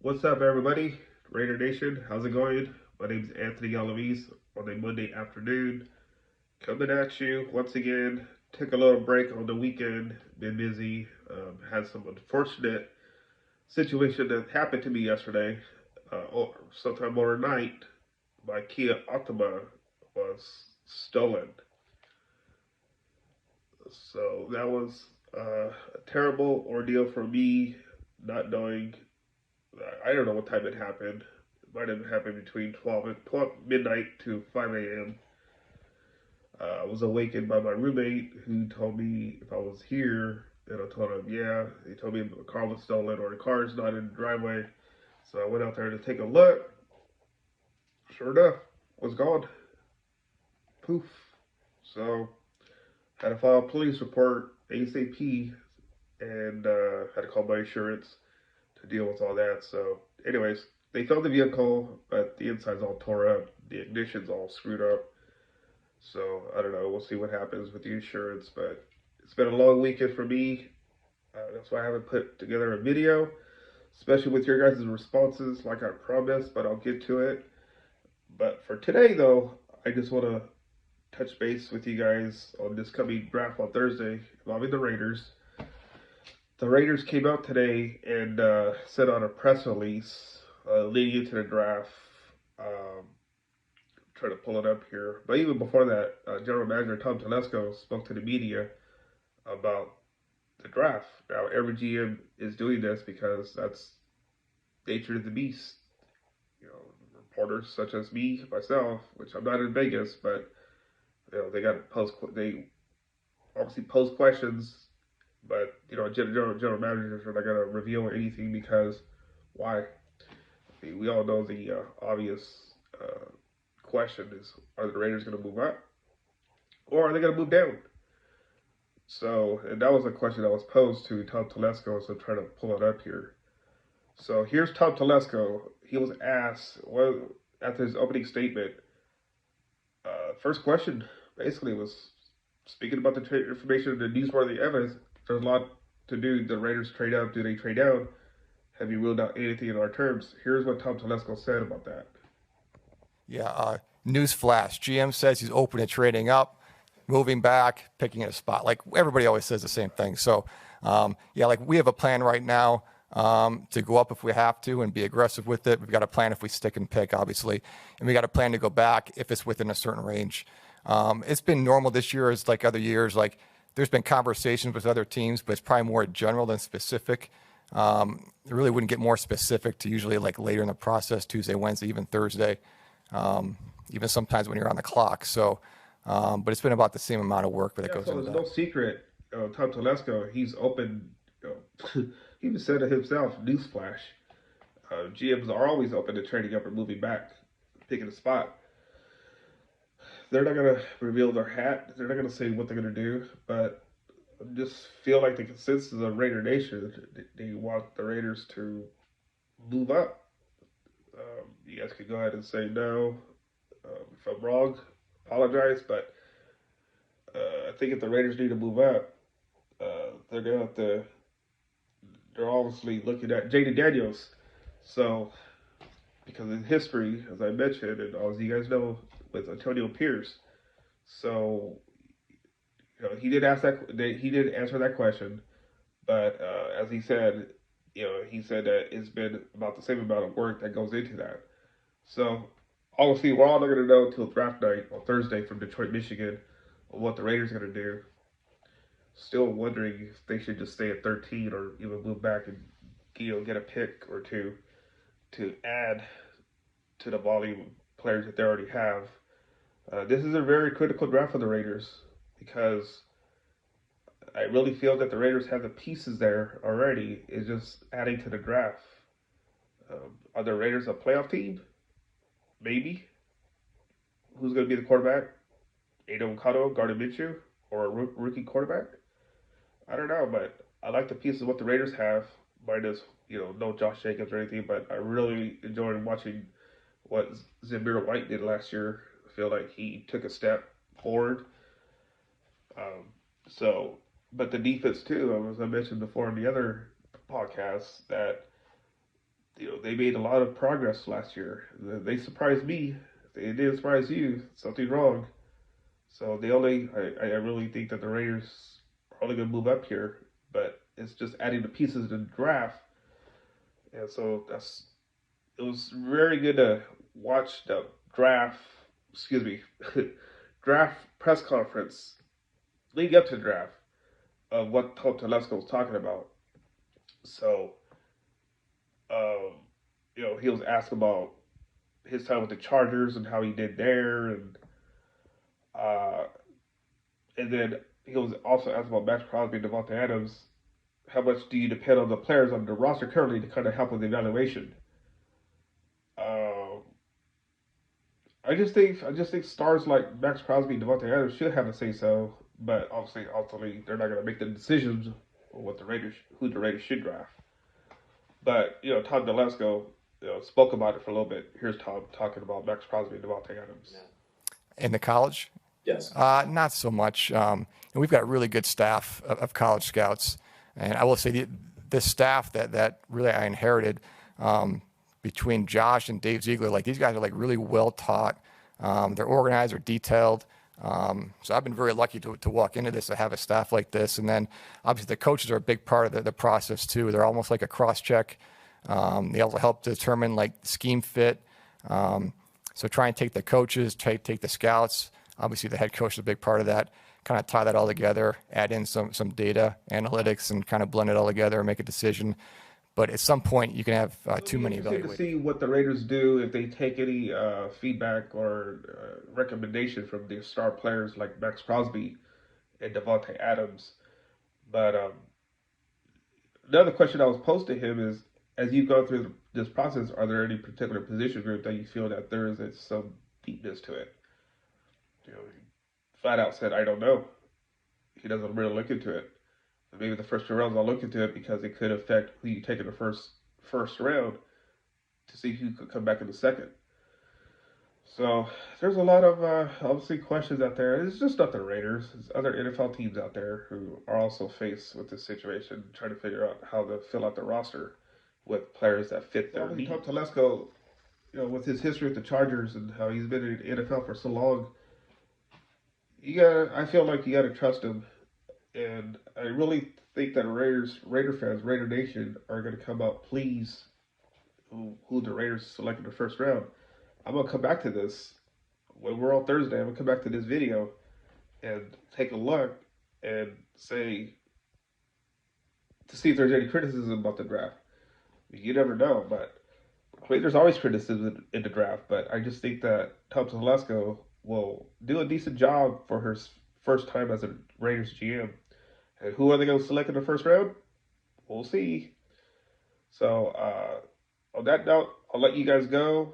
What's up, everybody? Raider Nation, how's it going? My name is Anthony Galaviz on a Monday afternoon. Coming at you once again. Took a little break on the weekend. Been busy. Had some unfortunate situation that happened to me yesterday. Sometime overnight, my Kia Optima was stolen. So that was a terrible ordeal for me, not knowing. I don't know what time it happened. It might have happened between 12 midnight to 5 a.m. I was awakened by my roommate who told me if I was here, and I told him, yeah. He told me the car was stolen or the car is not in the driveway. So I went out there to take a look. Sure enough, was gone. Poof. So had to file a police report ASAP and had to call my insurance to deal with all that. So, anyways, they found the vehicle, but the inside's all tore up. The ignition's all screwed up. So, I don't know. We'll see what happens with the insurance. But it's been a long weekend for me. That's why I haven't put together a video, especially with your guys' responses, like I promised, but I'll get to it. But for today, though, I just want to touch base with you guys on this coming draft on Thursday involving the Raiders. The Raiders came out today and sent out a press release leading into the draft. Um, trying to pull it up here. But even before that, General Manager Tom Telesco spoke to the media about the draft. Now, every GM is doing this because that's nature of the beast. You know, reporters such as me, myself, which I'm not in Vegas, but they got to they obviously pose questions, but general managers are not going to reveal anything because why? I mean, we all know the obvious question is: are the Raiders going to move up, or are they going to move down? So, and that was a question that was posed to Tom Telesco. So, I'm trying to pull it up here. So, here's Tom Telesco. He was asked, well, after his opening statement, first question basically was speaking about the trade information and the newsworthy evidence. There's a lot to do. The Raiders trade up. Do they trade down? Have you ruled out anything in our terms? Here's what Tom Telesco said about that. Yeah, news flash. GM says he's open to trading up, moving back, picking a spot. Like everybody always says the same thing. So, yeah, like we have a plan right now to go up if we have to and be aggressive with it. We've got a plan if we stick and pick, obviously, and we got a plan to go back if it's within a certain range. It's been normal this year as like other years. Like there's been conversations with other teams, but it's probably more general than specific. It really wouldn't get more specific to usually like later in the process, Tuesday, Wednesday, even Thursday, even sometimes when you're on the clock. So, but it's been about the same amount of work that Yeah, goes so into there's that. no secret. Tom Telesco, he's open. He even said it himself. Newsflash: GMs are always open to trading up or moving back, picking a spot. They're not gonna reveal their hat. They're not gonna say what they're gonna do, but I just feel like the consensus of Raider Nation, they want the Raiders to move up. You guys could go ahead and say no. If I'm wrong, apologize. But I think if the Raiders need to move up, they're gonna have to. They're obviously looking at Jaden Daniels. So because of history, as I mentioned, and as you guys know, with Antonio Pierce. So he did ask that. He did answer that question, but as he said, he said that it's been about the same amount of work that goes into that. So obviously, we're all not going to know until draft night on Thursday from Detroit, Michigan, what the Raiders are going to do. Still wondering if they should just stay at 13 or even move back and get a pick or two to add to the volume of players that they already have. This is a very critical draft for the Raiders because I really feel that the Raiders have the pieces there already. It's just adding to the draft. Are the Raiders a playoff team? Maybe. Who's going to be the quarterback? Aiden Okado, Gardner Minshew, or a rookie quarterback? I don't know, but I like the pieces of what the Raiders have. Minus, no Josh Jacobs or anything, but I really enjoyed watching what Zamir White did last year. I feel like he took a step forward. Um, so, but the defense too, as I mentioned before in the other podcast, that they made a lot of progress last year. They surprised me. If they didn't surprise you, something's wrong. So I really think that the Raiders are only going to move up here, but it's just adding the pieces to the draft. And so it was very good to watch the draft, excuse me, draft press conference leading up to the draft of what Tom Telesco was talking about. So, um, he was asked about his time with the Chargers and how he did there, uh, and then he was also asked about Max Crosby and Devontae Adams. How much do you depend on the players on the roster currently to kind of help with the evaluation? Um, I just think stars like Max Crosby and Devontae Adams should have a say so, but obviously, ultimately, they're not going to make the decisions on who the Raiders should draft. But Tom Telesco, spoke about it for a little bit. Here's Tom talking about Max Crosby and Devontae Adams. In the college? Yes. Not so much. And we've got a really good staff of college scouts, and I will say this staff that really I inherited between Josh and Dave Ziegler, like these guys are like really well taught. They're organized, they're detailed. So I've been very lucky to walk into this, to have a staff like this, and then obviously the coaches are a big part of the process too. They're almost like a cross check. They also help determine like scheme fit. So try and take the coaches, take the scouts. Obviously, the head coach is a big part of that. Kind of tie that all together, add in some data analytics, and kind of blend it all together and make a decision. But at some point, you can have too many Interesting to evaluators. see what the Raiders do if they take any feedback or recommendation from their star players like Max Crosby and Devontae Adams. But another question I was posed to him is, as you go through this process, are there any particular position group that you feel that there is some deepness to it? He flat out said, I don't know. He doesn't really look into it. Maybe the first two rounds I'll look into it because it could affect who you take in the first round to see who could come back in the second. So there's a lot of obviously questions out there. It's just not the Raiders. There's other NFL teams out there who are also faced with this situation, trying to figure out how to fill out the roster with players that fit their needs. Tom Telesco, with his history with the Chargers and how he's been in the NFL for so long, I feel like you gotta trust him, and I really think that Raider fans, Raider Nation are gonna come out pleased who the Raiders selected in the first round. I'm gonna come back to this when we're on Thursday. I'm gonna come back to this video and take a look and say to see if there's any criticism about the draft. You never know, but there's always criticism in the draft. But I just think that Tom Telesco will do a decent job for her first time as a Raiders GM. And who are they going to select in the first round? We'll see. So on that note, I'll let you guys go.